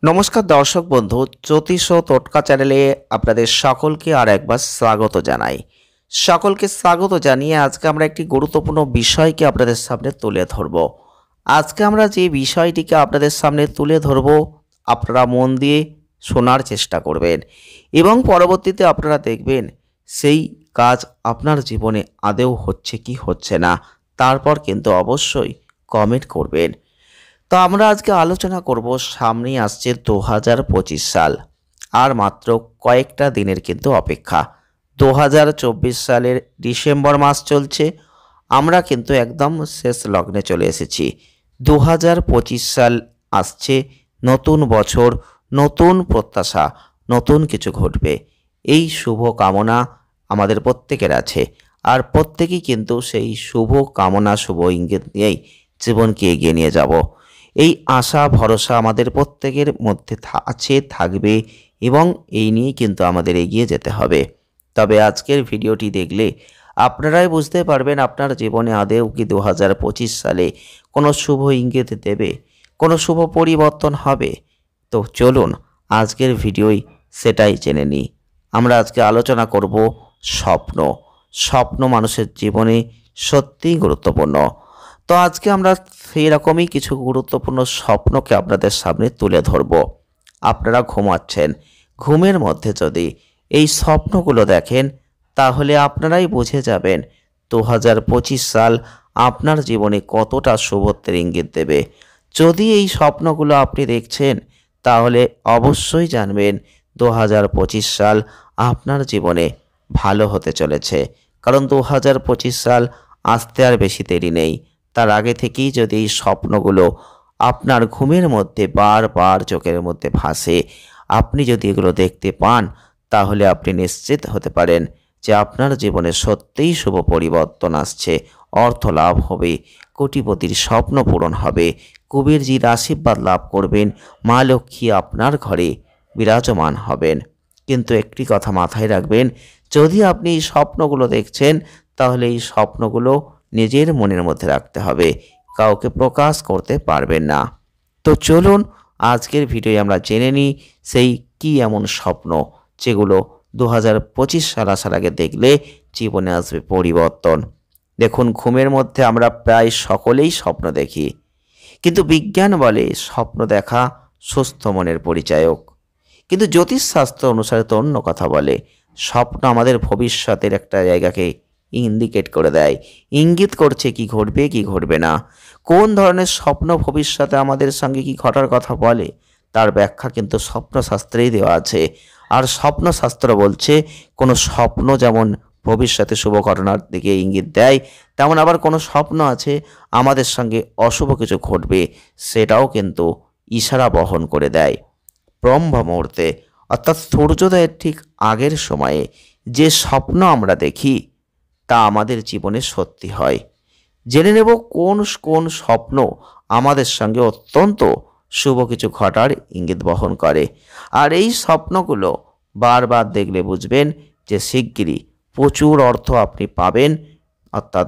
নমস্কার দর্শক বন্ধু, জ্যোতিষ ও টোটকা চ্যানেলে আপনাদের সকলকে আর একবার স্বাগত জানাই। সকলকে স্বাগত জানিয়ে আজকে আমরা একটি গুরুত্বপূর্ণ বিষয়কে আপনাদের সামনে তুলে ধরব। আজকে আমরা যে বিষয়টিকে আপনাদের সামনে তুলে ধরব, আপনারা মন দিয়ে শোনার চেষ্টা করবেন এবং পরবর্তীতে আপনারা দেখবেন সেই কাজ আপনার জীবনে আদৌ হচ্ছে কি হচ্ছে না, তারপর কিন্তু অবশ্যই কমেন্ট করবেন। তো আমরা আজকে আলোচনা করব, সামনেই আসছে 2025 সাল, আর মাত্র কয়েকটা দিনের কিন্তু অপেক্ষা। 2024 সালের ডিসেম্বর মাস চলছে, আমরা কিন্তু একদম শেষ লগ্নে চলে এসেছি। 2025 সাল আসছে, নতুন বছর, নতুন প্রত্যাশা, নতুন কিছু ঘটবে, এই শুভ কামনা আমাদের প্রত্যেকের আছে। আর প্রত্যেকেই কিন্তু সেই শুভ কামনা, শুভ ইঙ্গিত নিয়েই জীবনকে এগিয়ে নিয়ে যাব। এই আশা ভরসা আমাদের প্রত্যেকের মধ্যে আছে, থাকবে, এবং এই নিয়েই কিন্তু আমাদের এগিয়ে যেতে হবে। তবে আজকের ভিডিওটি দেখলে আপনারাই বুঝতে পারবেন আপনার জীবনে আদৌ কি 2025 সালে কোনো শুভ ইঙ্গিত দেবে, কোনো শুভ পরিবর্তন হবে। তো চলুন আজকের ভিডিওই সেটাই জেনে নিই। আমরা আজকে আলোচনা করব স্বপ্ন। স্বপ্ন মানুষের জীবনে সত্যিই গুরুত্বপূর্ণ। তো আজকে আমরা সেই রকমই কিছু গুরুত্বপূর্ণ স্বপ্নকে আপনাদের সামনে তুলে ধরব। আপনারা ঘুমাচ্ছেন, ঘুমের মধ্যে যদি এই স্বপ্নগুলো দেখেন, তাহলে আপনারাই বুঝে যাবেন 2025 সাল আপনার জীবনে কতটা শুভত্বের ইঙ্গিত দেবে। যদি এই স্বপ্নগুলো আপনি দেখছেন, তাহলে অবশ্যই জানবেন 2025 সাল আপনার জীবনে ভালো হতে চলেছে। কারণ 2025 সাল আসতে আর বেশি দেরি নেই। তার আগে থেকেই যদি এই স্বপ্নগুলো আপনার ঘুমের মধ্যে বারবার চোখের মধ্যে ভাসে, আপনি যদি এগুলো দেখতে পান, তাহলে আপনি নিশ্চিত হতে পারেন যে আপনার জীবনে সত্যিই শুভ পরিবর্তন আসছে। অর্থ লাভ হবে, কোটিপতির স্বপ্ন পূরণ হবে, কুবেরজির আশীর্বাদ লাভ করবেন, মা লক্ষ্মী আপনার ঘরে বিরাজমান হবেন। কিন্তু একটি কথা মাথায় রাখবেন, যদি আপনি এই স্বপ্নগুলো দেখছেন, তাহলে এই স্বপ্নগুলো নিজের মনের মধ্যে রাখতে হবে, কাউকে প্রকাশ করতে পারবেন না। তো চলুন আজকের ভিডিওয়ে আমরা জেনে নিই সেই কি এমন স্বপ্ন যেগুলো 2025 সাল আসার আগে দেখলে জীবনে আসবে পরিবর্তন। দেখুন, ঘুমের মধ্যে আমরা প্রায় সকলেই স্বপ্ন দেখি, কিন্তু বিজ্ঞান বলে স্বপ্ন দেখা সুস্থ মনের পরিচায়ক। কিন্তু জ্যোতিষশাস্ত্র অনুসারে তো অন্য কথা বলে। স্বপ্ন আমাদের ভবিষ্যতের একটা জায়গাকে ইন্ডিকেট করে দেয়, ইঙ্গিত করছে কি ঘটবে কি ঘটবে না। কোন ধরনের স্বপ্ন ভবিষ্যতে আমাদের সঙ্গে কি ঘটার কথা বলে, তার ব্যাখ্যা কিন্তু স্বপ্নশাস্ত্রেই দেওয়া আছে। আর স্বপ্নশাস্ত্র বলছে, কোনো স্বপ্ন যেমন ভবিষ্যতে শুভ ঘটনার দিকে ইঙ্গিত দেয়, তেমন আবার কোনো স্বপ্ন আছে আমাদের সঙ্গে অশুভ কিছু ঘটবে, সেটাও কিন্তু ইশারা বহন করে দেয়। ব্রহ্ম মুহূর্তে, অর্থাৎ সূর্যোদয়ের ঠিক আগের সময়ে যে স্বপ্ন আমরা দেখি, তা আমাদের জীবনে সত্যি হয়। জেনে নেব কোন কোন স্বপ্ন আমাদের সঙ্গে অত্যন্ত শুভ কিছু ঘটার ইঙ্গিত বহন করে। আর এই স্বপ্নগুলো বারবার দেখলে বুঝবেন যে শিগগিরই প্রচুর অর্থ আপনি পাবেন, অর্থাৎ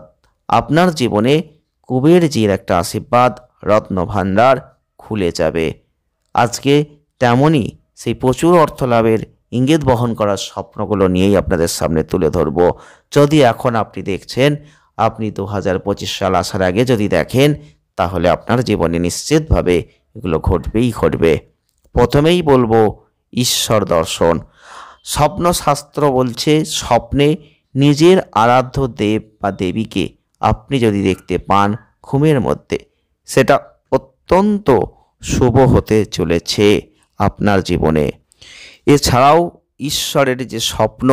আপনার জীবনে কুবেরজির একটা আশীর্বাদ, রত্নভাণ্ডার খুলে যাবে। আজকে তেমনই সেই প্রচুর অর্থ লাভের ইঙ্গিত বহন করার স্বপ্নগুলো নিয়েই আপনাদের সামনে তুলে ধরব। যদি এখন আপনি দেখছেন, আপনি 2025 সাল আসার আগে যদি দেখেন, তাহলে আপনার জীবনে নিশ্চিতভাবে এগুলো ঘটবেই ঘটবে। প্রথমেই বলবো ঈশ্বর দর্শন। স্বপ্নশাস্ত্র বলছে, স্বপ্নে নিজের আরাধ্য দেব বা দেবীকে আপনি যদি দেখতে পান ঘুমের মধ্যে, সেটা অত্যন্ত শুভ হতে চলেছে আপনার জীবনে। এছাড়াও ঈশ্বরের যে স্বপ্ন,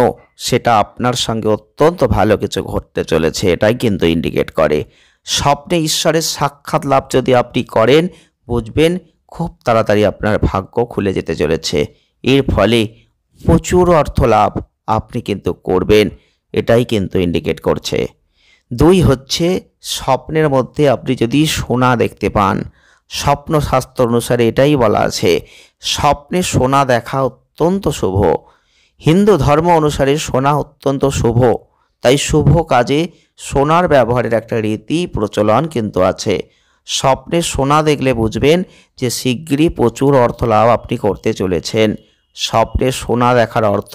সেটা আপনার সঙ্গে অত্যন্ত ভালো কিছু ঘটতে চলেছে, এটাই কিন্তু ইন্ডিকেট করে। স্বপ্নে ঈশ্বরের সাক্ষাৎ লাভ যদি আপনি করেন, বুঝবেন খুব তাড়াতাড়ি আপনার ভাগ্য খুলে যেতে চলেছে। এর ফলে প্রচুর অর্থ লাভ আপনি কিন্তু করবেন, এটাই কিন্তু ইন্ডিকেট করছে। দুই হচ্ছে, স্বপ্নের মধ্যে আপনি যদি সোনা দেখতে পান, স্বপ্নশাস্ত্র অনুসারে এটাই বলা আছে, স্বপ্নে সোনা দেখা অত্যন্ত শুভ। হিন্দু ধর্ম অনুসারে সোনা অত্যন্ত শুভ, তাই শুভ কাজে সোনার ব্যবহারের একটা রীতি প্রচলন কিন্তু আছে। স্বপ্নে সোনা দেখলে বুঝবেন যে শিগগিরই প্রচুর অর্থ লাভ আপনি করতে চলেছেন। স্বপ্নে সোনা দেখার অর্থ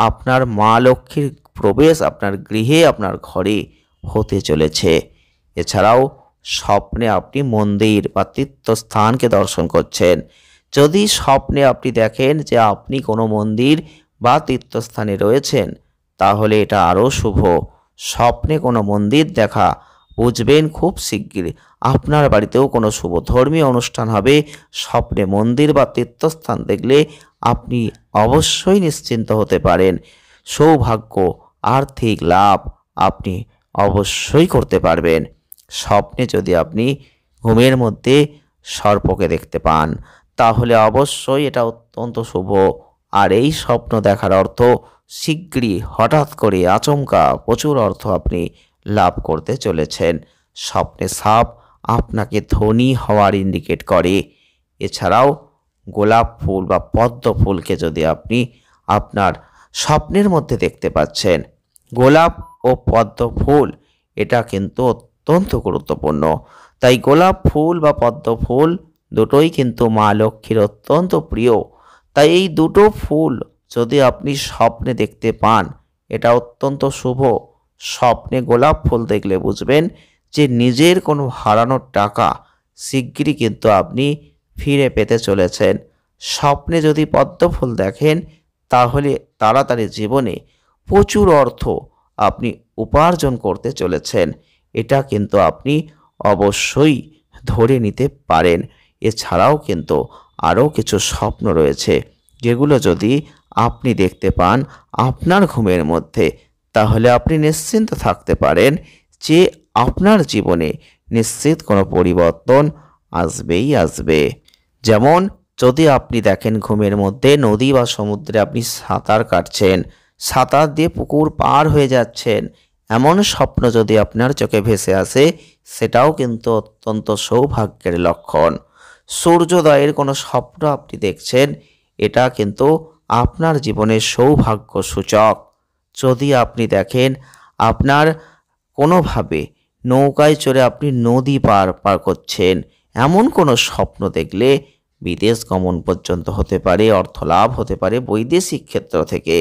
আপনার মা লক্ষ্মীর প্রবেশ আপনার গৃহে, আপনার ঘরে হতে চলেছে। এছাড়াও স্বপ্নে আপনি মন্দির বা তীর্থস্থানকে দর্শন করছেন। যদি স্বপ্নে আপনি দেখেন যে আপনি কোনো মন্দির বা তীর্থস্থানে রয়েছেন, তাহলে এটা আরও শুভ। স্বপ্নে কোনো মন্দির দেখা বুঝবেন খুব শিগগিরই আপনার বাড়িতেও কোনো শুভ ধর্মীয় অনুষ্ঠান হবে। স্বপ্নে মন্দির বা তীর্থস্থান দেখলে আপনি অবশ্যই নিশ্চিন্ত হতে পারেন। সৌভাগ্য, আর্থিক লাভ আপনি অবশ্যই করতে পারবেন। স্বপ্নে যদি আপনি ঘুমের মধ্যে সর্পকে দেখতে পান, তাহলে অবশ্যই এটা অত্যন্ত শুভ। আর এই স্বপ্ন দেখার অর্থ শিগগিরই হঠাৎ করে আচমকা প্রচুর অর্থ আপনি লাভ করতে চলেছেন। স্বপ্নে সাপ আপনাকে ধনী হওয়ার ইন্ডিকেট করে। এছাড়াও গোলাপ ফুল বা পদ্ম ফুলকে যদি আপনি আপনার স্বপ্নের মধ্যে দেখতে পাচ্ছেন, গোলাপ ও পদ্ম ফুল এটা কিন্তু অত্যন্ত গুরুত্বপূর্ণ। তাই গোলাপ ফুল বা পদ্ম ফুল দুটোই কিন্তু মা লক্ষ্মীর অত্যন্ত প্রিয়। তাই এই দুটো ফুল যদি আপনি স্বপ্নে দেখতে পান, এটা অত্যন্ত শুভ। স্বপ্নে গোলাপ ফুল দেখলে বুঝবেন যে নিজের কোনো হারানোর টাকা শিগগিরই কিন্তু আপনি ফিরে পেতে চলেছেন। স্বপ্নে যদি পদ্ম ফুল দেখেন, তাহলে তাড়াতাড়ি জীবনে প্রচুর অর্থ আপনি উপার্জন করতে চলেছেন। এটা কিন্তু আপনি অবশ্যই ধরে নিতে পারেন। এছাড়াও কিন্তু আরও কিছু স্বপ্ন রয়েছে, যেগুলো যদি আপনি দেখতে পান আপনার ঘুমের মধ্যে, তাহলে আপনি নিশ্চিন্ত থাকতে পারেন যে আপনার জীবনে নিশ্চিত কোনো পরিবর্তন আসবেই আসবে। যেমন যদি আপনি দেখেন ঘুমের মধ্যে নদী বা সমুদ্রে আপনি সাঁতার কাটছেন, সাঁতার দিয়ে পুকুর পার হয়ে যাচ্ছেন, এমন স্বপ্ন যদি আপনার চোখে ভেসে আসে, সেটাও কিন্তু অত্যন্ত সৌভাগ্যের লক্ষণ। সূর্যোদয়ের কোনো স্বপ্ন আপনি দেখছেন, এটা কিন্তু আপনার জীবনের সৌভাগ্য সূচক। যদি আপনি দেখেন আপনার কোনোভাবে নৌকায় চড়ে আপনি নদী পার করছেন, এমন কোনো স্বপ্ন দেখলে বিদেশ গমন পর্যন্ত হতে পারে, অর্থ লাভ হতে পারে বৈদেশিক ক্ষেত্র থেকে।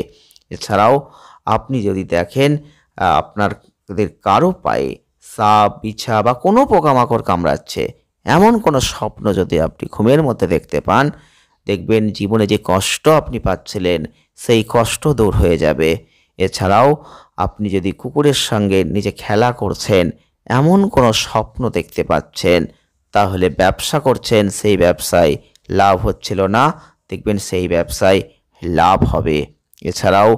এছাড়াও আপনি যদি দেখেন আপনাদের কারো পায়ে সাপ, বিছা বা কোনো পোকামাকড় কামড়াচ্ছে, এমন কোনো স্বপ্ন যদি আপনি ঘুমের মধ্যে দেখতে পান, দেখবেন জীবনে যে কষ্ট আপনি পাচ্ছিলেন সেই কষ্ট দূর হয়ে যাবে। এছাড়াও আপনি যদি কুকুরের সঙ্গে নিজে খেলা করছেন, এমন কোনো স্বপ্ন দেখতে পাচ্ছেন, তাহলে ব্যবসা করছেন, সেই ব্যবসায় লাভ হচ্ছিল না, দেখবেন সেই ব্যবসায় লাভ হবে। এছাড়াও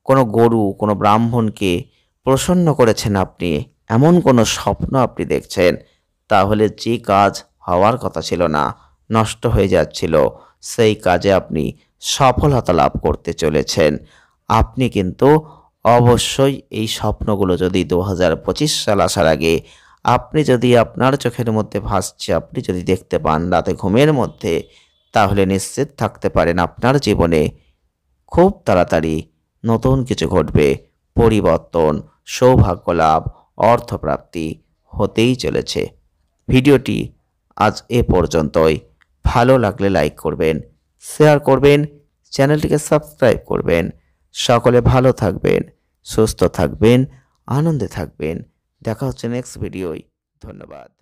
কোনো গরু, কোনো ব্রাহ্মণকে প্রসন্ন করেছেন আপনি, এমন কোনো স্বপ্ন আপনি দেখছেন, তাহলে যে কাজ হওয়ার কথা ছিল না, নষ্ট হয়ে যাচ্ছিল, সেই কাজে আপনি সফলতা লাভ করতে চলেছেন। আপনি কিন্তু অবশ্যই এই স্বপ্নগুলো যদি 2025 সাল আসার আগে আপনি যদি আপনার চোখের মধ্যে ভাসছে আপনি যদি দেখতে পান রাতে ঘুমের মধ্যে, তাহলে নিশ্চিত থাকতে পারেন আপনার জীবনে খুব তাড়াতাড়ি নতুন কিছু ঘটবে। পরিবর্তন, সৌভাগ্য লাভ, অর্থপ্রাপ্তি হতেই চলেছে। ভিডিওটি আজ এ পর্যন্তই। ভালো লাগলে লাইক করবেন, শেয়ার করবেন, চ্যানেলটিকে সাবস্ক্রাইব করবেন। সকলে ভালো থাকবেন, সুস্থ থাকবেন, আনন্দে থাকবেন। দেখা হচ্ছে নেক্সট ভিডিওয়। ধন্যবাদ।